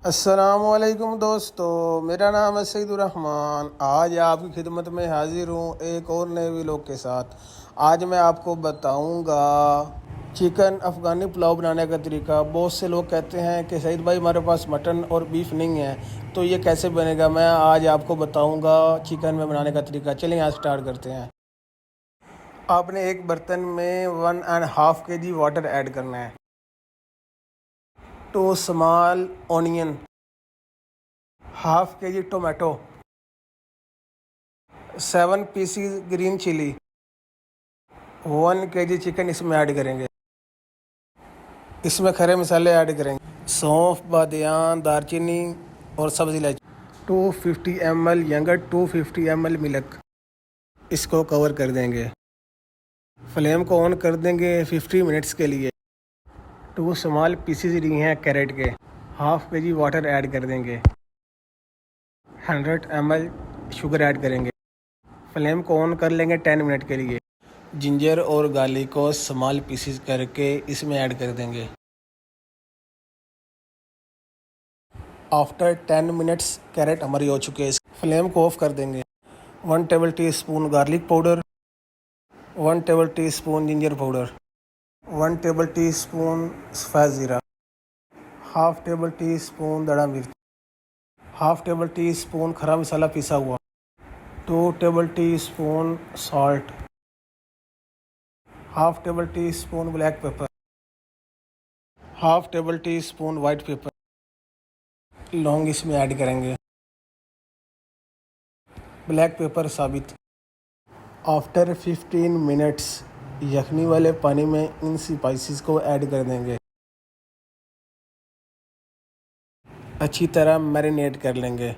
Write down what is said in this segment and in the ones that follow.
अस्सलामुअलैकुम दोस्तों, मेरा नाम है सईदुर्रहमान। आज आपकी खिदमत में हाजिर हूँ एक और नए व्लॉग के साथ। आज मैं आपको बताऊँगा चिकन अफ़गानी पुलाव बनाने का तरीका। बहुत से लोग कहते हैं कि सईद भाई हमारे पास मटन और बीफ नहीं है, तो ये कैसे बनेगा। मैं आज आपको बताऊँगा चिकन में बनाने का तरीका। चलिए यहाँ स्टार्ट करते हैं। आपने एक बर्तन में 1.5 kg वाटर ऐड करना है। 2 small onion, 1/2 kg tomato, 7 pieces green chilli, 1 kg chicken इसमें ऐड करेंगे। इसमें खड़े मसाले ऐड करेंगे, सौंफ, बादियान, दारचीनी और सब्ज़ इलायची। 250 ml यंगर, 250 ml मिल्क। इसको कवर कर देंगे। फ्लेम को ऑन कर देंगे 50 मिनट्स के लिए। 2 स्मॉल पीसीज लिए हैं कैरेट के। 1/2 kg वाटर ऐड कर देंगे। 100 ml शुगर ऐड करेंगे। फ्लेम को ऑन कर लेंगे 10 मिनट के लिए। जिंजर और गार्लिक को स्मॉल पीसेस करके इसमें ऐड कर देंगे। आफ्टर 10 मिनट्स कैरेट हमारी हो चुके हैं। फ्लेम को ऑफ कर देंगे। 1 table tea spoon garlic powder, 1 table tea spoon ginger powder, 1 table tea spoon सफ़ेद ज़ीरा, 1/2 टेबल टी स्पून दड़ा मिर्च, 1/2 टेबल टी स्पून खरा मसाला पिसा हुआ, 2 table tea spoon salt, 1/2 table tea spoon black pepper, 1/2 table tea spoon white paper. लौंग इसमें add करेंगे। Black pepper साबित। आफ्टर 15 मिनट्स यखनी वाले पानी में इन स्पाइसेस को ऐड कर देंगे। अच्छी तरह मैरिनेट कर लेंगे।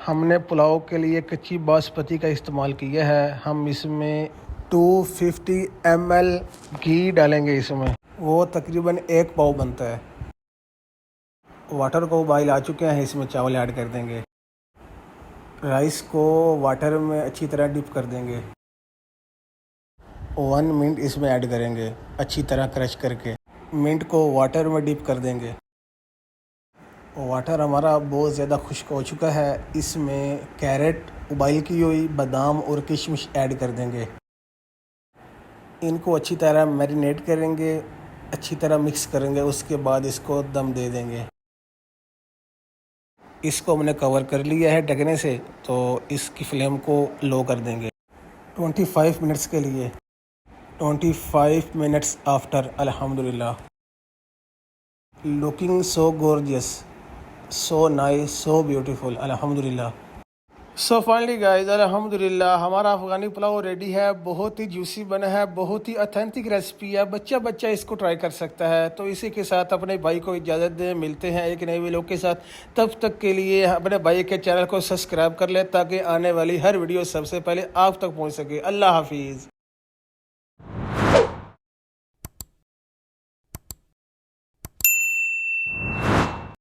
हमने पुलाव के लिए कच्ची बासमती का इस्तेमाल किया है। हम इसमें 250 ml घी डालेंगे। इसमें वो तकरीबन 1 पाव बनता है। वाटर को उबाल आ चुके हैं, इसमें चावल ऐड कर देंगे। राइस को वाटर में अच्छी तरह डिप कर देंगे। 1 मिनट इसमें ऐड करेंगे अच्छी तरह क्रश करके। मिनट को वाटर में डिप कर देंगे। वाटर हमारा बहुत ज़्यादा खुश्क हो चुका है। इसमें कैरेट, उबाइल की हुई बादाम और किशमिश ऐड कर देंगे। इनको अच्छी तरह मैरिनेट करेंगे, अच्छी तरह मिक्स करेंगे। उसके बाद इसको दम दे देंगे। इसको हमने कवर कर लिया है ढकने से, तो इसकी फ्लेम को लो कर देंगे 25 मिनट्स के लिए। 25 मिनट्स आफ्टर, अल्हम्दुलिल्लाह, looking so gorgeous, so nice, so beautiful, अल्हम्दुलिल्लाह। सो फाइनली गाइस, अल्हम्दुलिल्लाह हमारा अफ़गानी पुलाव रेडी है। बहुत ही जूसी बना है, बहुत ही ऑथेंटिक रेसिपी है। बच्चा इसको ट्राई कर सकता है। तो इसी के साथ अपने भाई को इजाज़त दें। मिलते हैं एक नए वीडियो के साथ। तब तक के लिए अपने भाई के चैनल को सब्सक्राइब कर लें ताकि आने वाली हर वीडियो सबसे पहले आप तक पहुंच सके। अल्लाह हाफिज़।